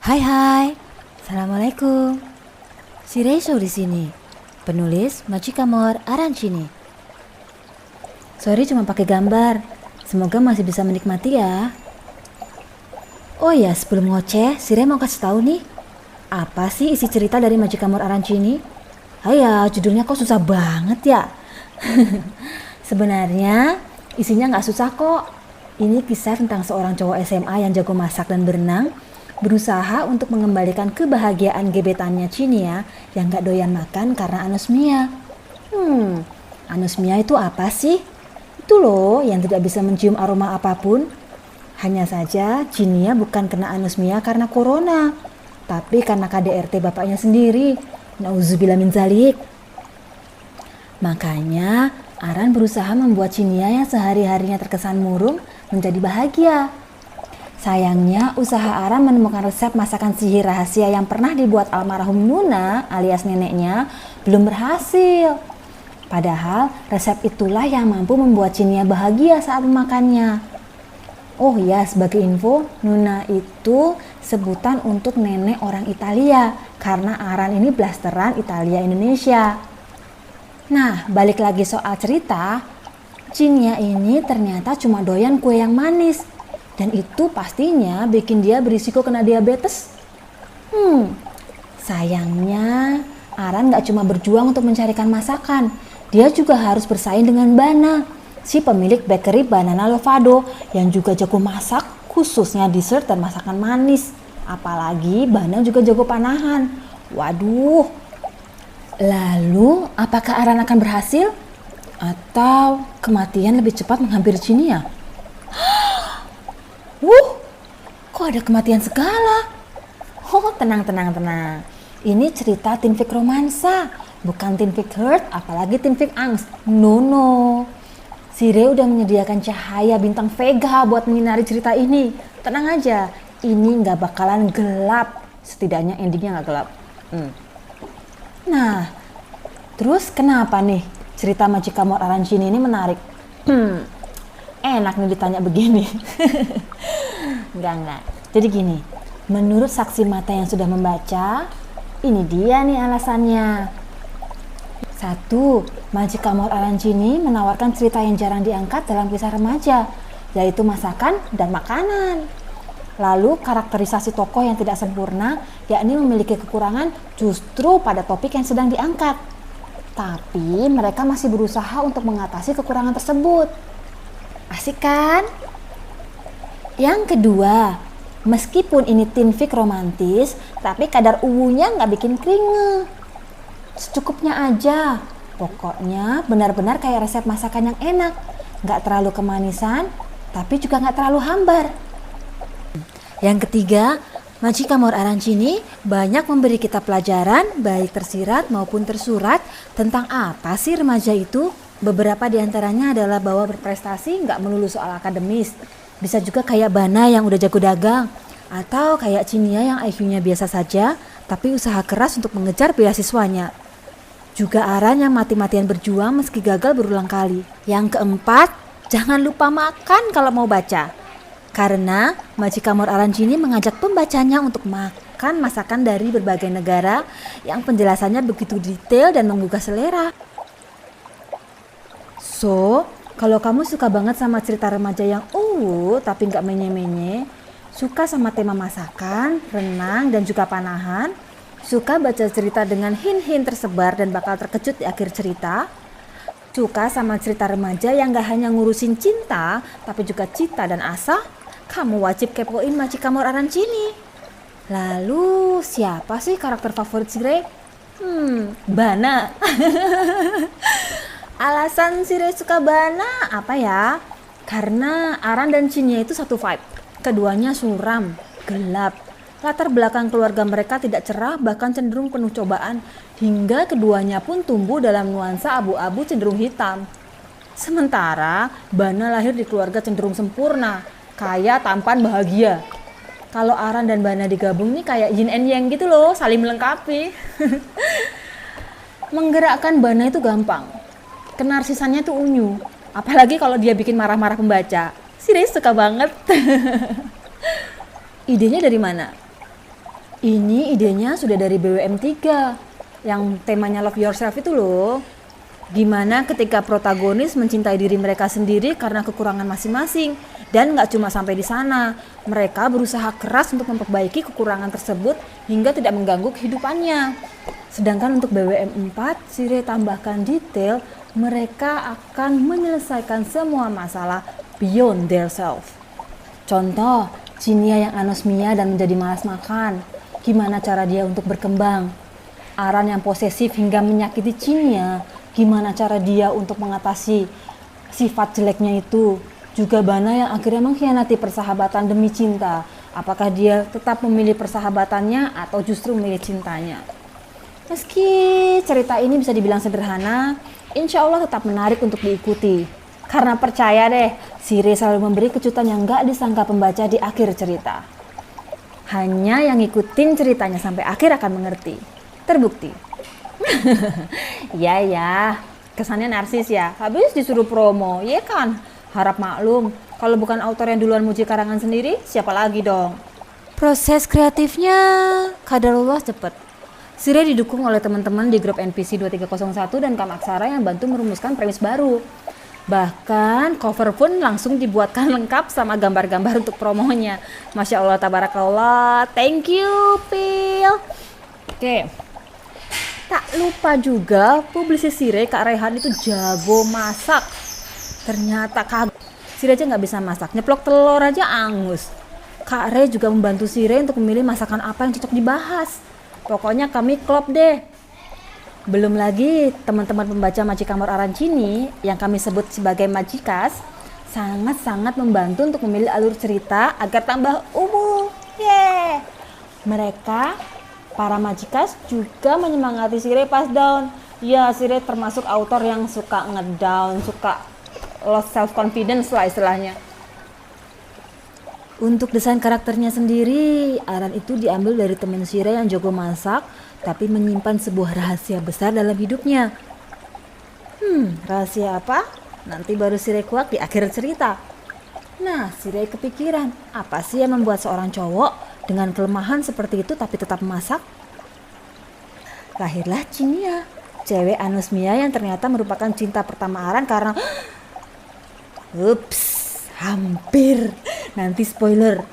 Hai hai, assalamualaikum. Si Reiso di sini, penulis Machikamor Arancini. Sorry cuma pakai gambar, semoga masih bisa menikmati ya. Oh ya, sebelum ngoceh, si Rei mau kasih tahu nih, apa sih isi cerita dari Machikamor Arancini? Haya, judulnya kok susah banget ya. Sebenarnya isinya nggak susah kok. Ini kisah tentang seorang cowok SMA yang jago masak dan berenang, berusaha untuk mengembalikan kebahagiaan gebetannya Cinia yang gak doyan makan karena anosmia. Anosmia itu apa sih? Itu loh yang tidak bisa mencium aroma apapun. Hanya saja Cinia bukan kena anosmia karena corona, tapi karena KDRT bapaknya sendiri. Nauzubillah min zalik. Makanya Aran berusaha membuat Cinia yang sehari-harinya terkesan murung menjadi bahagia. Sayangnya usaha Aran menemukan resep masakan sihir rahasia yang pernah dibuat almarhum Nuna alias neneknya belum berhasil. Padahal resep itulah yang mampu membuat Cinia bahagia saat memakannya. Oh ya, sebagai info, Nuna itu sebutan untuk nenek orang Italia karena Aran ini blasteran Italia Indonesia. Nah, balik lagi soal cerita, Cinia ini ternyata cuma doyan kue yang manis. Dan itu pastinya bikin dia berisiko kena diabetes. Sayangnya Aran gak cuma berjuang untuk mencarikan masakan. Dia juga harus bersaing dengan Bana, si pemilik bakery Banana Lovado yang juga jago masak, khususnya dessert dan masakan manis. Apalagi Bana juga jago panahan. Waduh. Lalu apakah Aran akan berhasil? Atau kematian lebih cepat menghampiri Cinia? Kok ada kematian segala? Oh, tenang. Ini cerita teen fic romansa, bukan teen fic hurt, apalagi teen fic angst. No. Si Rei udah menyediakan cahaya bintang Vega buat menyinari cerita ini. Tenang aja, ini nggak bakalan gelap. Setidaknya endingnya nggak gelap. Nah, terus kenapa nih cerita Machikamor Arancini ini menarik? Enak nih ditanya begini. Enggak. Jadi gini, menurut saksi mata yang sudah membaca, ini dia nih alasannya. 1. Machikamor Arancini menawarkan cerita yang jarang diangkat dalam kisah remaja, yaitu masakan dan makanan. Lalu karakterisasi tokoh yang tidak sempurna, yakni memiliki kekurangan justru pada topik yang sedang diangkat. Tapi mereka masih berusaha untuk mengatasi kekurangan tersebut. Asik kan? Yang kedua, meskipun ini teen fic romantis, tapi kadar uwunya nggak bikin keringe. Secukupnya aja. Pokoknya benar-benar kayak resep masakan yang enak. Nggak terlalu kemanisan, tapi juga nggak terlalu hambar. Yang ketiga, Machikamor Arancini banyak memberi kita pelajaran, baik tersirat maupun tersurat, tentang apa sih remaja itu. Beberapa diantaranya adalah bahwa berprestasi nggak melulu soal akademis. Bisa juga kayak Bana yang udah jago dagang. Atau kayak Cinia yang IQ-nya biasa saja, tapi usaha keras untuk mengejar beasiswanya. Juga Aran yang mati-matian berjuang meski gagal berulang kali. Yang keempat, jangan lupa makan kalau mau baca. Karena Machikamor Arancini mengajak pembacanya untuk makan masakan dari berbagai negara yang penjelasannya begitu detail dan menggugah selera. So, kalau kamu suka banget sama cerita remaja yang tapi nggak menye-menye, suka sama tema masakan, renang, dan juga panahan, suka baca cerita dengan hint-hint tersebar dan bakal terkejut di akhir cerita, suka sama cerita remaja yang gak hanya ngurusin cinta, tapi juga cita dan asa, kamu wajib kepoin Machikamor Arancini. Lalu, siapa sih karakter favorit si Rei? Bana. Alasan si Rei suka Bana apa ya? Karena Aran dan Cinia itu satu vibe. Keduanya suram, gelap. Latar belakang keluarga mereka tidak cerah, bahkan cenderung penuh cobaan. Hingga keduanya pun tumbuh dalam nuansa abu-abu cenderung hitam. Sementara Bana lahir di keluarga cenderung sempurna, kaya, tampan, bahagia. Kalau Aran dan Bana digabung nih kayak yin and yang gitu loh, saling melengkapi. Menggerakkan Bana itu gampang. Kenarsisannya tuh unyu. Apalagi kalau dia bikin marah-marah pembaca. Si Rei suka banget. Idenya dari mana? Ini idenya sudah dari BWM3 yang temanya Love Yourself itu loh. Gimana ketika protagonis mencintai diri mereka sendiri karena kekurangan masing-masing. Dan gak cuma sampai di sana, mereka berusaha keras untuk memperbaiki kekurangan tersebut hingga tidak mengganggu kehidupannya. Sedangkan untuk BWM4, Shirei tambahkan detail mereka akan menyelesaikan semua masalah beyond their self. Contoh, Chinya yang anosmia dan menjadi malas makan. Gimana cara dia untuk berkembang? Aran yang posesif hingga menyakiti Chinya. Gimana cara dia untuk mengatasi sifat jeleknya itu? Juga Bana yang akhirnya mengkhianati persahabatan demi cinta. Apakah dia tetap memilih persahabatannya atau justru memilih cintanya? Meski cerita ini bisa dibilang sederhana, insya Allah tetap menarik untuk diikuti. Karena percaya deh, Shirei selalu memberi kejutan yang gak disangka pembaca di akhir cerita. Hanya yang ngikutin ceritanya sampai akhir akan mengerti. Terbukti. Ya, kesannya narsis ya. Habis disuruh promo, ya kan? Harap maklum, kalau bukan autor yang duluan muji karangan sendiri, siapa lagi dong? Proses kreatifnya kadarullah cepet. Shirei didukung oleh teman-teman di grup NPC 2301 dan Kamaksara yang bantu merumuskan premis baru. Bahkan cover pun langsung dibuatkan lengkap sama gambar-gambar untuk promonya. Masya Allah, tabarakallah. Thank you, Pil. Oke. Tak lupa juga publisis Shirei, Kak Rehan itu jago masak. Ternyata kagak. Shirei aja gak bisa masak. Nyeplok telur aja angus. Kak Re juga membantu Shirei untuk memilih masakan apa yang cocok dibahas. Pokoknya kami klop deh. Belum lagi teman-teman pembaca Majikamor Arancini yang kami sebut sebagai Majikas sangat-sangat membantu untuk memilih alur cerita agar tambah umum. Yeay. Mereka, para Majikas juga menyemangati Shirei pas down. Ya, Shirei termasuk autor yang suka ngedown, suka lost self confidence lah istilahnya. Untuk desain karakternya sendiri, Aran itu diambil dari teman Shirei yang jago masak, tapi menyimpan sebuah rahasia besar dalam hidupnya. Rahasia apa? Nanti baru Shirei kuak di akhir cerita. Nah, Shirei kepikiran, apa sih yang membuat seorang cowok dengan kelemahan seperti itu tapi tetap masak? Lahirlah Chinya, cewek anosmia yang ternyata merupakan cinta pertama Aran karena... Ups. Hampir, nanti spoiler.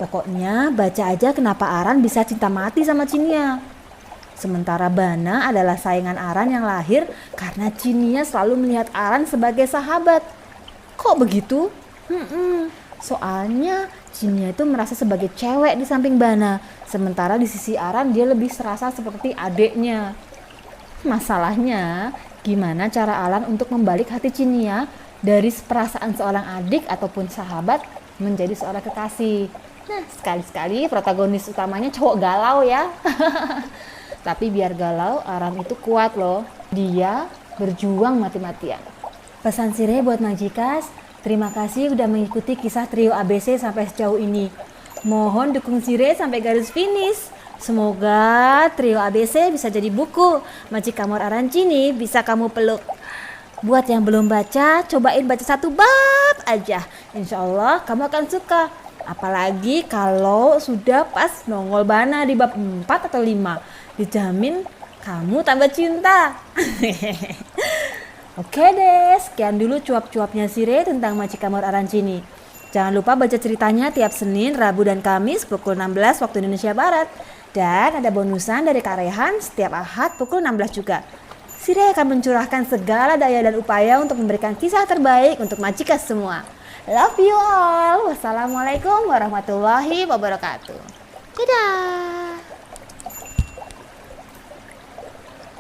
Pokoknya baca aja kenapa Aran bisa cinta mati sama Chinya. Sementara Bana adalah saingan Aran yang lahir karena Chinya selalu melihat Aran sebagai sahabat. Kok begitu? Soalnya Chinya itu merasa sebagai cewek di samping Bana. Sementara di sisi Aran dia lebih serasa seperti adiknya. Masalahnya, gimana cara Aran untuk membalik hati Chinya dari perasaan seorang adik ataupun sahabat menjadi seorang kekasih. Nah, sekali-sekali protagonis utamanya cowok galau ya. Tapi biar galau, Aran itu kuat loh. Dia berjuang mati-matian. Pesan Shirei buat Majikas, terima kasih udah mengikuti kisah trio ABC sampai sejauh ini. Mohon dukung Shirei sampai garis finish. Semoga trio ABC bisa jadi buku. Majikamor Arancini bisa kamu peluk. Buat yang belum baca, cobain baca 1 bab aja. Insya Allah kamu akan suka. Apalagi kalau sudah pas nongol Bana di bab 4 atau 5. Dijamin kamu tambah cinta. Oke deh, sekian dulu cuap-cuapnya Shirei tentang Majikamor Arancini. Jangan lupa baca ceritanya tiap Senin, Rabu, dan Kamis pukul 16 waktu Indonesia Barat. Dan ada bonusan dari Kak Rehan setiap Ahad pukul 16 juga. Shirei akan mencurahkan segala daya dan upaya untuk memberikan kisah terbaik untuk Majikas semua. Love you all. Wassalamualaikum warahmatullahi wabarakatuh. Dadah.